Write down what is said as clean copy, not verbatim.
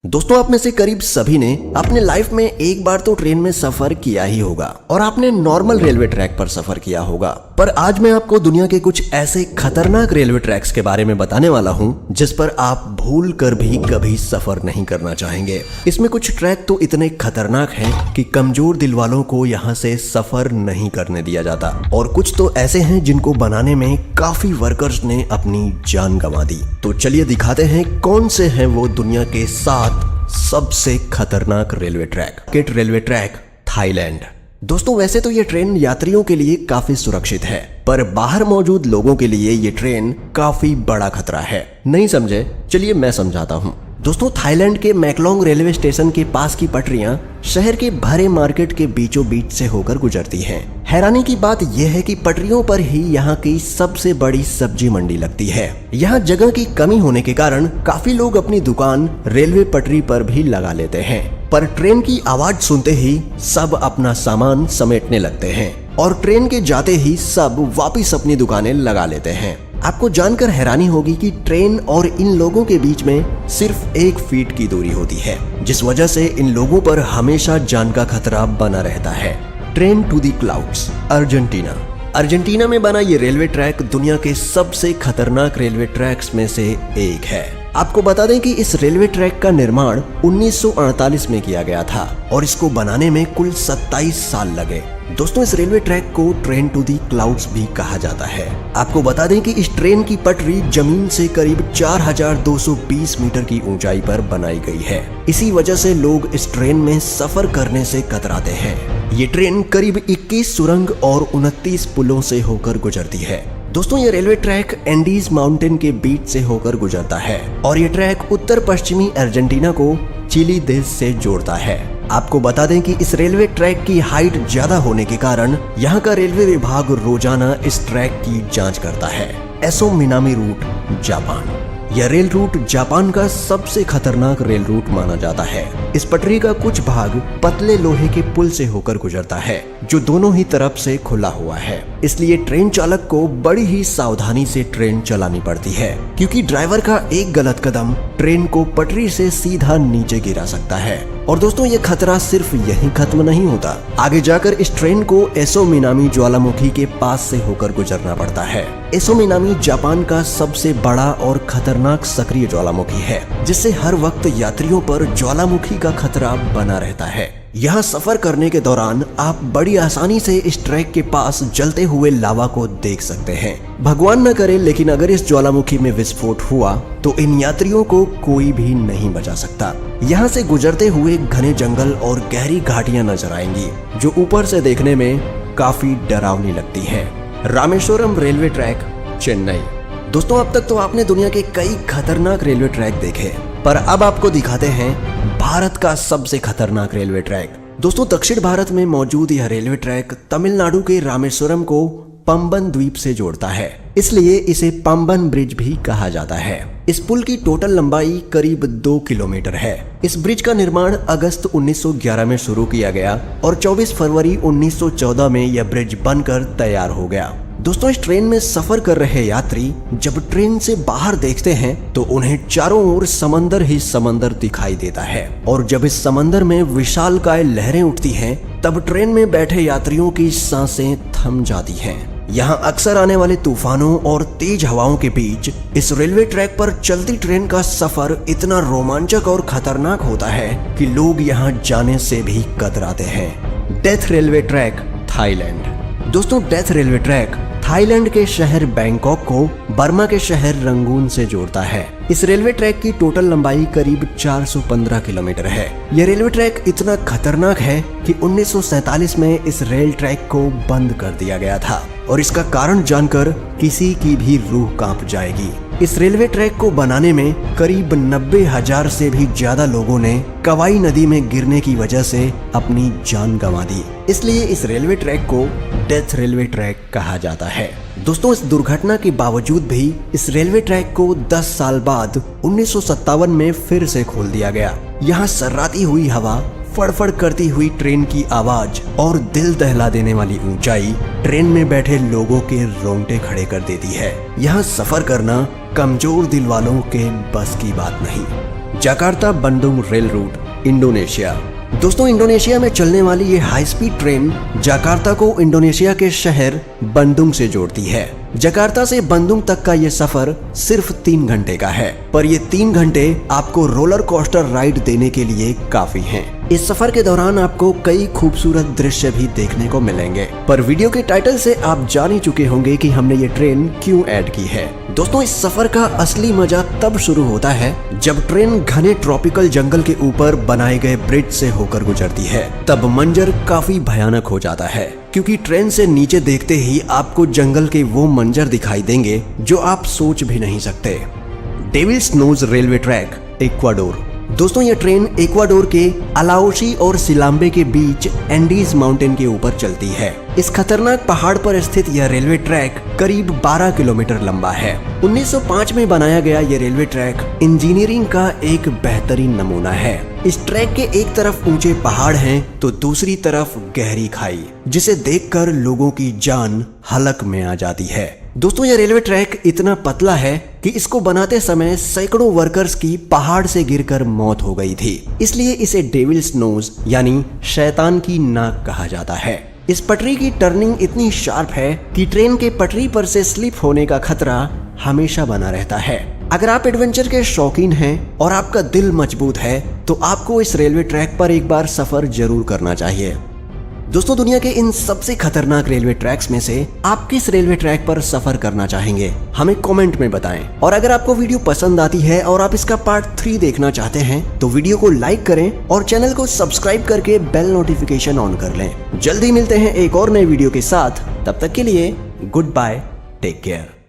दोस्तों, आप में से करीब सभी ने अपने लाइफ में एक बार तो ट्रेन में सफर किया ही होगा और आपने नॉर्मल रेलवे ट्रैक पर सफर किया होगा। पर आज मैं आपको दुनिया के कुछ ऐसे खतरनाक रेलवे ट्रैक्स के बारे में बताने वाला हूं जिस पर आप भूल कर भी कभी सफर नहीं करना चाहेंगे। इसमें कुछ ट्रैक तो इतने खतरनाक हैं कि कमजोर दिल वालों को यहाँ से सफर नहीं करने दिया जाता, और कुछ तो ऐसे हैं जिनको बनाने में काफी वर्कर्स ने अपनी जान गंवा दी। तो चलिए दिखाते हैं कौन से हैं वो दुनिया के 7 सबसे खतरनाक railway track. Kit railway track, Thailand. दोस्तों, वैसे तो ये ट्रेन यात्रियों के लिए काफी सुरक्षित है, पर बाहर मौजूद लोगों के लिए ये ट्रेन काफी बड़ा खतरा है। नहीं समझे? चलिए मैं समझाता हूँ। दोस्तों, थाईलैंड के मैकलोंग रेलवे स्टेशन के पास की पटरियां शहर के भरे मार्केट के बीचों बीच से होकर गुजरती हैं। हैरानी की बात यह है कि पटरियों पर ही यहाँ की सबसे बड़ी सब्जी मंडी लगती है। यहाँ जगह की कमी होने के कारण काफी लोग अपनी दुकान रेलवे पटरी पर भी लगा लेते हैं, पर ट्रेन की आवाज सुनते ही सब अपना सामान समेटने लगते हैं और ट्रेन के जाते ही सब वापिस अपनी दुकानें लगा लेते हैं। आपको जानकर हैरानी होगी कि ट्रेन और इन लोगों के बीच में सिर्फ 1 फीट की दूरी होती है, जिस वजह से इन लोगों पर हमेशा जान का खतरा बना रहता है। Train to the clouds, Argentina. Argentina में बना ये रेलवे ट्रैक दुनिया के सबसे खतरनाक रेलवे ट्रैक्स में से एक है। आपको बता दें कि इस रेलवे ट्रैक का निर्माण 1948 में किया गया था और इसको बनाने में कुल 27 साल लगे। दोस्तों, इस रेलवे ट्रैक को ट्रेन टू दी क्लाउड्स भी कहा जाता है। आपको बता दें कि इस ट्रेन की पटरी जमीन से करीब 4220 मीटर की ऊंचाई पर बनाई गई है। इसी वजह से लोग इस ट्रेन में सफर करने से कतराते हैं। ये ट्रेन करीब 21 सुरंग और 29 पुलों से होकर गुजरती है। दोस्तों, ये रेलवे ट्रैक एंडीज माउंटेन के बीच से होकर गुजरता है और ये ट्रैक उत्तर पश्चिमी अर्जेंटीना को चिली देश से जोड़ता है। आपको बता दें कि इस रेलवे ट्रैक की हाइट ज्यादा होने के कारण यहाँ का रेलवे विभाग रोजाना इस ट्रैक की जांच करता है। Aso Minami route, Japan. यह रेल रूट जापान का सबसे खतरनाक रेल रूट माना जाता है। इस पटरी का कुछ भाग पतले लोहे के पुल से होकर गुजरता है, जो दोनों ही तरफ से खुला हुआ है। इसलिए ट्रेन चालक को बड़ी ही सावधानी से ट्रेन चलानी पड़ती है, क्योंकि ड्राइवर का एक गलत कदम ट्रेन को पटरी से सीधा नीचे गिरा सकता है। और दोस्तों, ये खतरा सिर्फ यहीं खत्म नहीं होता। आगे जाकर इस ट्रेन को एसो मिनामी ज्वालामुखी के पास से होकर गुजरना पड़ता है। एसो मिनामी जापान का सबसे बड़ा और खतरनाक सक्रिय ज्वालामुखी है, जिससे हर वक्त यात्रियों पर ज्वालामुखी का खतरा बना रहता है। यहाँ सफर करने के दौरान आप बड़ी आसानी से इस ट्रैक के पास जलते हुए लावा को देख सकते हैं। भगवान न करे, लेकिन अगर इस ज्वालामुखी में विस्फोट हुआ तो इन यात्रियों को कोई भी नहीं बचा सकता। यहाँ से गुजरते हुए घने जंगल और गहरी घाटियां नजर आएंगी, जो ऊपर से देखने में काफी डरावनी लगती हैं। Rameswaram railway track, Chennai. दोस्तों, अब तक तो आपने दुनिया के कई खतरनाक रेलवे ट्रैक देखे, पर अब आपको दिखाते हैं भारत का सबसे खतरनाक रेलवे ट्रैक। दोस्तों, दक्षिण भारत में मौजूद यह रेलवे ट्रैक तमिलनाडु के रामेश्वरम को पंबन द्वीप से जोड़ता है, इसलिए इसे पंबन ब्रिज भी कहा जाता है। इस पुल की टोटल लंबाई करीब 2 किलोमीटर है। इस ब्रिज का निर्माण अगस्त 1911 में शुरू किया गया और 24 फरवरी 1914 में यह ब्रिज बनकर तैयार हो गया। दोस्तों, इस ट्रेन में सफर कर रहे यात्री जब ट्रेन से बाहर देखते हैं तो उन्हें चारों ओर समंदर ही समंदर दिखाई देता है, और जब इस समंदर में विशालकाय लहरें उठती हैं तब ट्रेन में बैठे यात्रियों की सांसें थम जाती हैं। यहाँ अक्सर आने वाले तूफानों और तेज हवाओं के बीच इस रेलवे ट्रैक पर चलती ट्रेन का सफर इतना रोमांचक और खतरनाक होता है कि लोग यहाँ जाने से भी कतराते हैं। Death railway track, Thailand. दोस्तों, डेथ रेलवे ट्रैक थाईलैंड के शहर बैंकॉक को बर्मा के शहर रंगून से जोड़ता है। इस रेलवे ट्रैक की टोटल लंबाई करीब 415 किलोमीटर है। यह रेलवे ट्रैक इतना खतरनाक है कि 1947 में इस रेल ट्रैक को बंद कर दिया गया था, और इसका कारण जानकर किसी की भी रूह कांप जाएगी। इस रेलवे ट्रैक को बनाने में करीब 90,000 से भी ज्यादा लोगों ने कवाई नदी में गिरने की वजह से अपनी जान गंवा दी, इसलिए इस रेलवे ट्रैक को डेथ रेलवे ट्रैक कहा जाता है। दोस्तों, इस दुर्घटना के बावजूद भी इस रेलवे ट्रैक को 10 साल बाद 1957 में फिर से खोल दिया गया। यहाँ सर्राती हुई हवा, फड़फड़ करती हुई ट्रेन की आवाज और दिल दहला देने वाली ऊंचाई ट्रेन में बैठे लोगों के रोंगटे खड़े कर देती है। यहाँ सफर करना कमजोर दिल वालों के बस की बात नहीं। Jakarta Bandung rail route, Indonesia. दोस्तों, इंडोनेशिया में चलने वाली ये हाई स्पीड ट्रेन जकार्ता को इंडोनेशिया के शहर बंदुंग से जोड़ती है। जकार्ता से बंदुंग तक का ये सफर सिर्फ 3 घंटे का है, पर ये 3 घंटे आपको रोलर कोस्टर राइड देने के लिए काफी हैं। इस सफर के दौरान आपको कई खूबसूरत दृश्य भी देखने को मिलेंगे, पर वीडियो के टाइटल से आप जान ही चुके होंगे कि हमने ये ट्रेन क्यों ऐड की है। दोस्तों, इस सफर का असली मजा तब शुरू होता है जब ट्रेन घने ट्रॉपिकल जंगल के ऊपर बनाए गए ब्रिज से होकर गुजरती है। तब मंजर काफी भयानक हो जाता है, क्योंकि ट्रेन से नीचे देखते ही आपको जंगल के वो मंजर दिखाई देंगे जो आप सोच भी नहीं सकते। Devil's Nose railway track, Ecuador. दोस्तों, ये ट्रेन इक्वाडोर के अलाओशी और सिलाम्बे के बीच एंडीज माउंटेन के ऊपर चलती है। इस खतरनाक पहाड़ पर स्थित यह रेलवे ट्रैक करीब 12 किलोमीटर लंबा है। 1905 में बनाया गया ये रेलवे ट्रैक इंजीनियरिंग का एक बेहतरीन नमूना है। इस ट्रैक के एक तरफ ऊंचे पहाड़ हैं तो दूसरी तरफ गहरी खाई, जिसे देखकर लोगों की जान हलक में आ जाती है। दोस्तों, यह रेलवे ट्रैक इतना पतला है कि इसको बनाते समय सैकड़ों वर्कर्स की पहाड़ से गिरकर मौत हो गई थी। इसलिए इसे डेविल्स नोज यानी शैतान की नाक कहा जाता है। इस पटरी की टर्निंग इतनी शार्प है कि ट्रेन के पटरी पर से स्लिप होने का खतरा हमेशा बना रहता है। अगर आप एडवेंचर के शौकीन हैं और आपका दिल मजबूत है तो आपको इस रेलवे ट्रैक पर एक बार सफर जरूर करना चाहिए। दोस्तों, दुनिया के इन सबसे खतरनाक रेलवे ट्रैक्स में से आप किस रेलवे ट्रैक पर सफर करना चाहेंगे, हमें कमेंट में बताएं। और अगर आपको वीडियो पसंद आती है और आप इसका पार्ट 3 देखना चाहते हैं तो वीडियो को लाइक करें और चैनल को सब्सक्राइब करके बेल नोटिफिकेशन ऑन कर लें। जल्दी मिलते हैं एक और नए वीडियो के साथ, तब तक के लिए गुड बाय, टेक केयर।